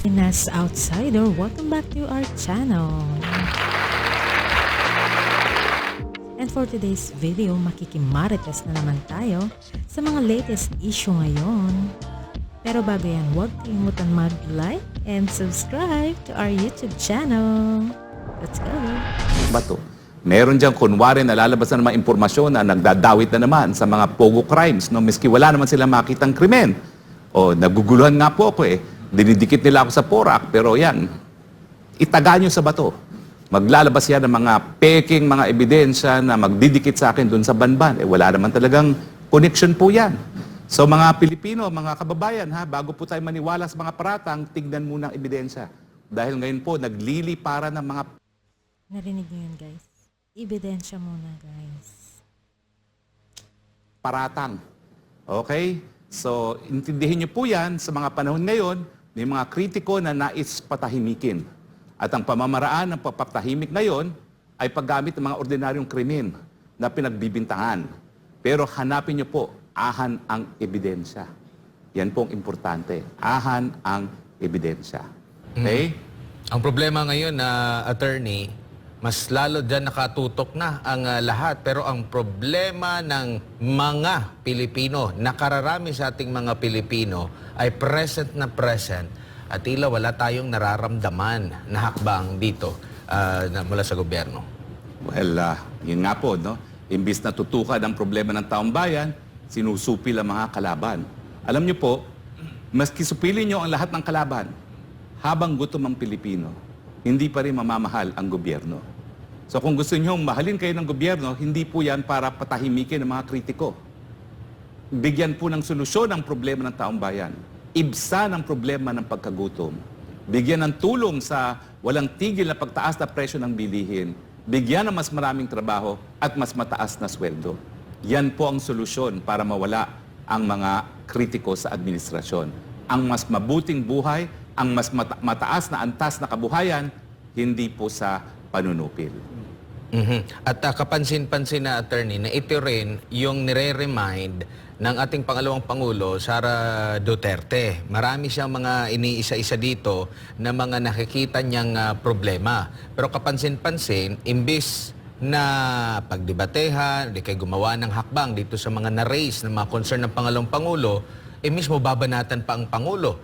Pinas Outsider, welcome back to our channel. And for today's video, makikimarites na naman tayo sa mga latest issue ngayon. Pero bago yan, huwag kalimutan mag-like and subscribe to our YouTube channel. Let's go! Bato. Meron diyang kunwari na lalabas na mga impormasyon na nagdadawit na naman sa mga pogo crimes, no? Miski wala naman sila makitang krimen. O, naguguluhan nga po ako eh. Dinidikit nila ako sa PORAC, pero yan, itaga nyo sa bato. Maglalabas yan ng mga peking, mga ebidensya na magdidikit sa akin doon sa banban. Eh, wala naman talagang connection po yan. So mga Pilipino, mga kababayan, ha, bago po tayo maniwala sa mga paratang, tignan muna ang ebidensya. Dahil ngayon po, naglilipara ng mga Narinig niyo yun, guys. Ebidensya muna, guys. paratang. Okay? So, intindihin niyo po yan sa mga panahon ngayon, may mga kritiko na nais patahimikin. At ang pamamaraan ng papatahimik ngayon ay paggamit ng mga ordinaryong krimen na pinagbibintangan. Pero hanapin niyo po, ahan ang ebidensya. Yan pong importante. Ahan ang ebidensya. Okay? Ang problema ngayon na attorney, mas lalo dyan nakatutok na ang lahat. Pero ang problema ng mga Pilipino, nakararami sa ating mga Pilipino, ay present at tila wala tayong nararamdaman na hakbang dito mula sa gobyerno. Well, yun nga po, no? Imbis na tutukan ang problema ng taong bayan, sinusupil ang mga kalaban. Alam niyo po, maski supilin niyo ang lahat ng kalaban, habang gutom ang Pilipino, hindi pa rin mamamahal ang gobyerno. So kung gusto niyo mahalin kayo ng gobyerno, hindi po yan para patahimikin ang mga kritiko. Bigyan po ng solusyon ang problema ng taong bayan. Ibsan ang problema ng pagkagutom. Bigyan ng tulong sa walang tigil na pagtaas na presyo ng bilihin. Bigyan ng mas maraming trabaho at mas mataas na sweldo. Yan po ang solusyon para mawala ang mga kritiko sa administrasyon. Ang mas mabuting buhay, ang mas mataas na antas na kabuhayan, hindi po sa panunupil. At kapansin-pansin na attorney na ito rin yung nire-remind ng ating pangalawang Pangulo, Sara Duterte. Marami siyang mga iniisa-isa dito na mga nakikita niyang problema. Pero kapansin-pansin, imbis na pagdebatehan, di kayo gumawa ng hakbang dito sa mga na-raise ng mga concern ng pangalawang Pangulo, mismo babanatan pa ang Pangulo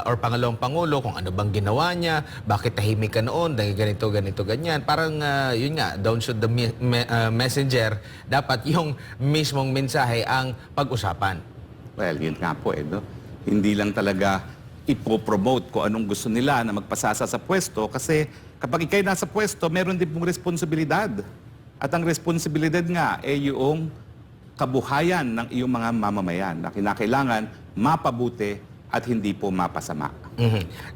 or pangalawang Pangulo kung ano bang ginawa niya, bakit tahimik ka noon, dahil ganito, ganyan. Parang yun nga, down should the messenger, dapat yung mismong mensahe ang pag-usapan. Well, yun nga po no? Hindi lang talaga ipopromote kung anong gusto nila na magpasasa sa pwesto kasi kapag ikay nasa pwesto, meron din pong responsibilidad. At ang responsibilidad nga ay yung kabuhayan ng iyong mga mamamayan na kinakailangan mapabuti at hindi po mapasama.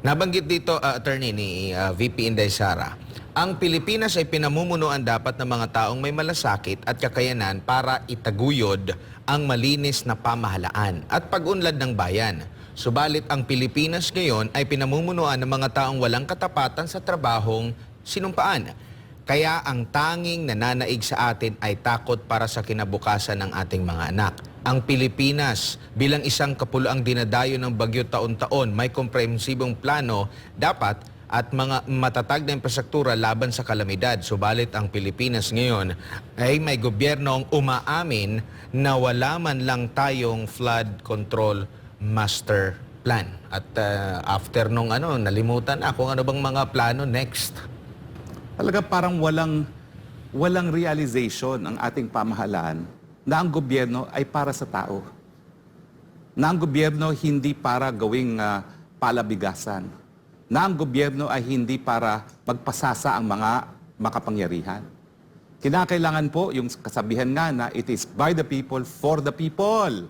Nabanggit dito, attorney, ni VP Inday Sara, ang Pilipinas ay pinamumunuan dapat ng mga taong may malasakit at kakayanan para itaguyod ang malinis na pamahalaan at pag-unlad ng bayan. Subalit ang Pilipinas ngayon ay pinamumunuan ng mga taong walang katapatan sa trabahong sinumpaan. Kaya ang tanging nananaig sa atin ay takot para sa kinabukasan ng ating mga anak. Ang Pilipinas, bilang isang kapuluang dinadayo ng bagyo taon-taon, may komprehensibong plano dapat at mga matatag na infrastruktura laban sa kalamidad. Subalit ang Pilipinas ngayon ay may gobyernong umaamin na wala man lang tayong flood control master plan. At after nung nalimutan na kung ano bang mga plano next. Talaga parang walang realization ang ating pamahalaan na ang gobyerno ay para sa tao. Na ang gobyerno hindi para gawing palabigasan. Na ang gobyerno ay hindi para magpasasa ang mga makapangyarihan. Kinakailangan po yung kasabihan nga na it is by the people, for the people.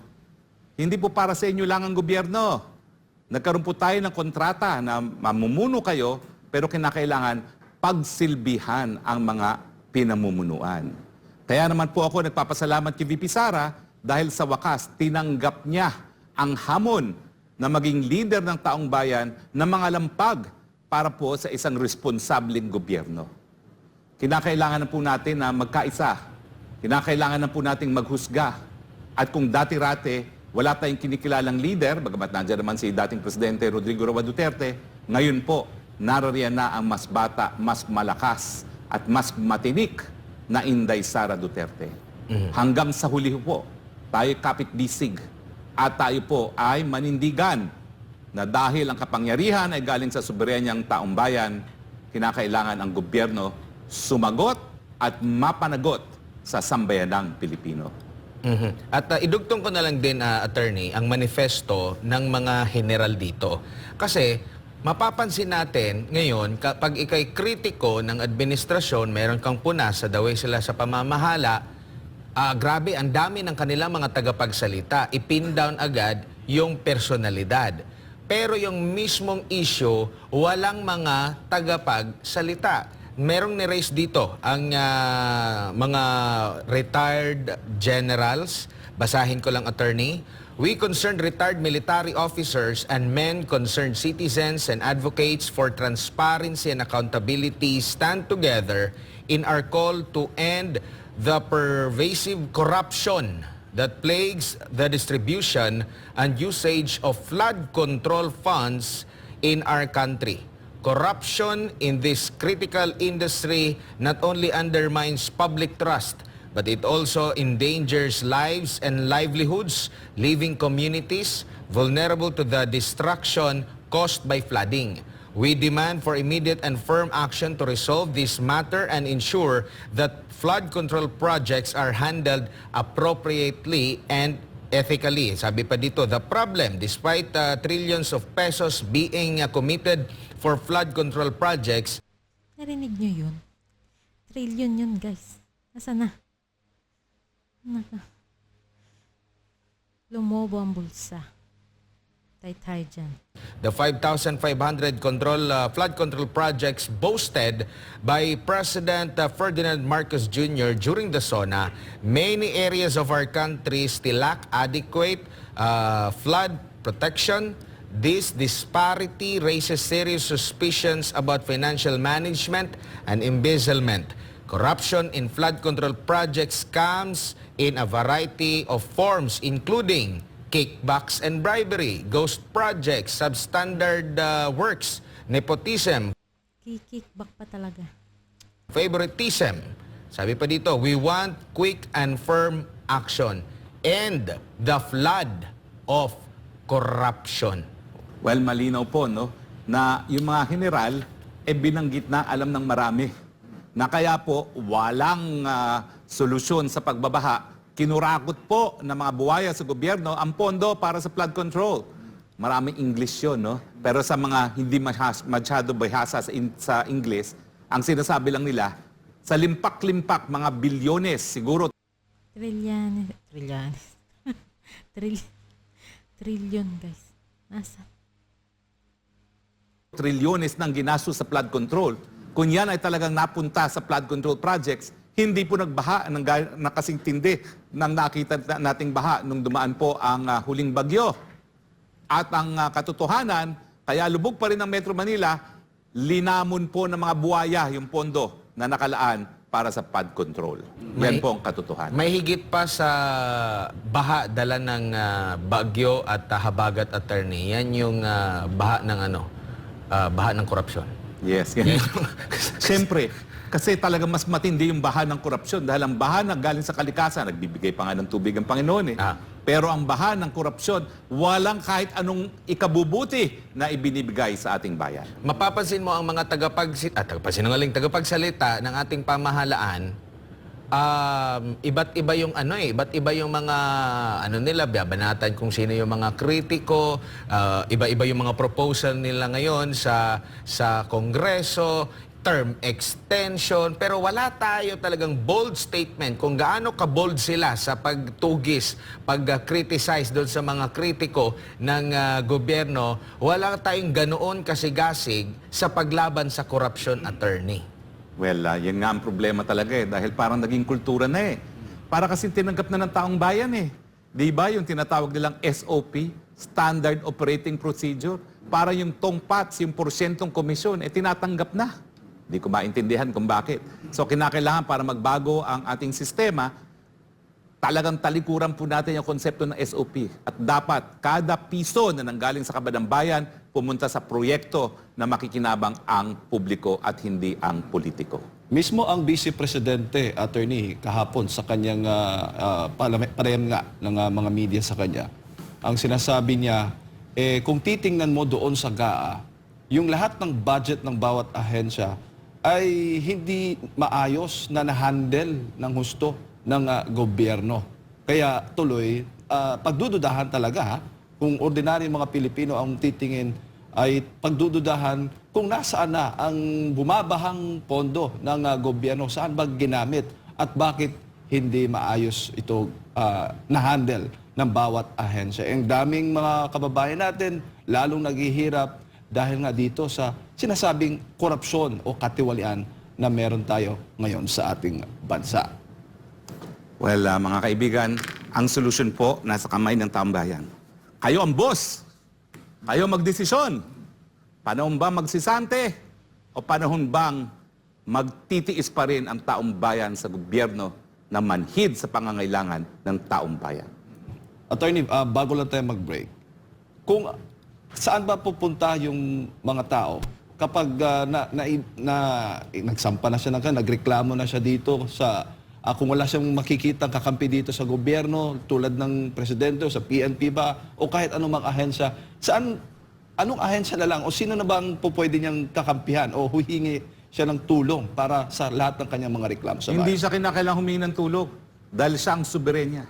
Hindi po para sa inyo lang ang gobyerno. Nagkaroon po tayo ng kontrata na mamumuno kayo, pero kinakailangan pagsilbihan ang mga pinamumunuan. Kaya naman po ako nagpapasalamat kay VP Sara dahil sa wakas tinanggap niya ang hamon na maging leader ng taong bayan na mga lampag para po sa isang responsableng gobyerno. Kinakailangan na po natin na magkaisa. Kinakailangan na po nating maghusga. At kung dati-rate, wala tayong kinikilalang leader, bagamat nandiyan naman si dating Presidente Rodrigo Roa Duterte, Ngayon po, narariyan na ang mas bata, mas malakas at mas matinik na Inday Sara Duterte. Hanggang sa huli po, tayo kapitbisig at tayo po ay manindigan na dahil ang kapangyarihan ay galing sa soberanyang taong bayan, kinakailangan ang gobyerno sumagot at mapanagot sa sambayanang Pilipino. At idugtong ko na lang din, attorney, ang manifesto ng mga general dito. Kasi mapapansin natin ngayon, kapag ikay kritiko ng administrasyon, meron kang puna sa the way sila sa pamamahala, grabe, ang dami ng kanilang mga tagapagsalita. I-pin down agad yung personalidad. Pero yung mismong issue, walang mga tagapagsalita. Merong ni-raise dito ang mga retired generals. Basahin ko lang, attorney. We concerned retired military officers and men concerned citizens and advocates for transparency and accountability stand together in our call to end the pervasive corruption that plagues the distribution and usage of flood control funds in our country. Corruption in this critical industry not only undermines public trust, but it also endangers lives and livelihoods, leaving communities vulnerable to the destruction caused by flooding. We demand for immediate and firm action to resolve this matter and ensure that flood control projects are handled appropriately and ethically. Sabi pa dito, the problem, despite trillions of pesos being committed for flood control projects. Narinig nyo yun? Trillion yun, guys. Nasaan na? Lumobo ang bulsa. Tay-tay dyan. The 5,500 flood control projects boasted by President Ferdinand Marcos Jr. during the SONA, many areas of our country still lack adequate flood protection. This disparity raises serious suspicions about financial management and embezzlement. Corruption in flood control projects comes in a variety of forms, including kickbacks and bribery, ghost projects, substandard works, nepotism, Kickback pa talaga. favoritism. Sabi pa dito, we want quick and firm action. End the flood of corruption. Well, malinaw po, no, na yung mga general, binanggit na alam ng marami. Na kaya po, walang solusyon sa pagbabaha. Kinurakot po ng mga buwaya sa gobyerno ang pondo para sa flood control. Maraming English yun, no? Pero sa mga hindi masyado bahasa sa English, ang sinasabi lang nila, sa limpak-limpak, mga bilyones, siguro Trillion, guys. Nasa? trilyones ng ginastos sa flood control. Kung yan ay talagang napunta sa flood control projects, hindi po nagbaha ng kasing tindi ng nakita nating baha nung dumaan po ang huling bagyo. At ang katotohanan, kaya lubog pa rin ang Metro Manila, linamon po ng mga buwaya yung pondo na nakalaan para sa flood control. Yan po ang katotohanan. May higit pa sa baha dala ng bagyo at habagat, attorney. Yan yung baha ng baha ng korupsyon. Yes. Siyempre, kasi talagang mas matindi yung baha ng korupsyon dahil ang baha na galing sa kalikasan, nagbibigay pa nga ng tubig ang Panginoon eh. Pero ang baha ng korupsyon, walang kahit anong ikabubuti na ibinibigay sa ating bayan. Mapapansin mo ang mga tagapagsalita ng ating pamahalaan, iba't iba yung iba't iba yung mga nila, babanatan kung sino yung mga kritiko, iba-iba yung mga proposal nila ngayon sa Kongreso, term extension, pero wala tayo talagang bold statement kung gaano ka-bold sila sa pagtugis, pag-criticize doon sa mga kritiko ng gobyerno. Wala tayong ganoon kasigasig sa paglaban sa corruption, attorney. Well, yan nga ang problema talaga eh, dahil parang naging kultura na eh. Para kasi tinanggap na ng taong bayan eh. Di ba yung tinatawag nilang SOP, Standard Operating Procedure, para yung tongpats, yung porsyentong komisyon, tinatanggap na. Hindi ko maintindihan kung bakit. So kinakailangan para magbago ang ating sistema, talagang talikuran po natin yung konsepto ng SOP. At dapat kada piso na nanggaling sa kabadang bayan pumunta sa proyekto na makikinabang ang publiko at hindi ang politiko. Mismo ang Vice Presidente, Attorney, kahapon sa kanyang panayam nga ng mga media sa kanya, ang sinasabi niya, kung titingnan mo doon sa GAA, yung lahat ng budget ng bawat ahensya ay hindi maayos na na-handle ng husto ng gobyerno. Kaya tuloy, pagdududahan talaga, kung ordinaryong mga Pilipino ang titingin, ay pagdududahan kung nasaan na ang bumabahang pondo ng gobyerno, saan ba ginamit at bakit hindi maayos ito na-handle ng bawat ahensya. Ang daming mga kababayan natin, lalong naghihirap dahil nga dito sa sinasabing korupsyon o katiwalian na meron tayo ngayon sa ating bansa. Well, mga kaibigan, ang solusyon po nasa kamay ng taong bayan. Kayo ang boss. Kayo magdesisyon. Panahon ba magsisante o panahon bang magtitiis pa rin ang taong bayan sa gobyerno na manhid sa pangangailangan ng taong bayan? Attorney, bago lang tayo mag-break, kung saan ba pupunta yung mga tao kapag nagsampa na siya nagreklamo na siya dito sa kung wala siyang makikitang kakampi dito sa gobyerno tulad ng presidente o sa PNP ba o kahit anong mga ahensya, anong ahensya na lang o sino na bang pwede niyang kakampihan o huhingi siya ng tulong para sa lahat ng kanyang mga reklamo sa Hindi bayan? siya kinakailangang humingi ng tulong dahil siya ang soberenya.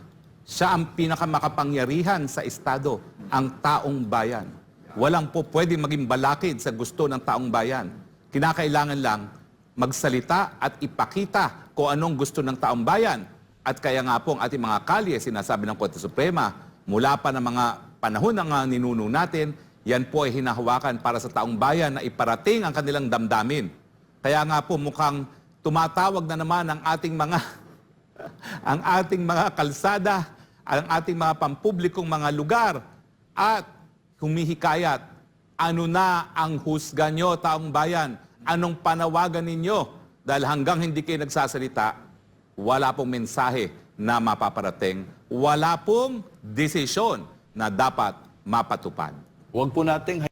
Siya ang pinakamakapangyarihan sa Estado, ang taong bayan. Walang po pwedeng maging balakid sa gusto ng taong bayan. Kinakailangan lang magsalita at ipakita kung anong gusto ng taong bayan. At kaya nga po ang ating mga kalye, sinasabi ng Korte Suprema, mula pa ng mga panahon ng ninuno natin, yan po ay hinahawakan para sa taong bayan na iparating ang kanilang damdamin. Kaya nga po mukhang tumatawag na naman ang ating mga ang ating mga kalsada, ang ating mga pampublikong mga lugar at humihikayat, ano na ang husga nyo, taong bayan? Anong panawagan ninyo? Dahil hanggang hindi kayo nagsasalita, wala pong mensahe na mapaparating, wala pong desisyon na dapat mapatupad. Huwag po nating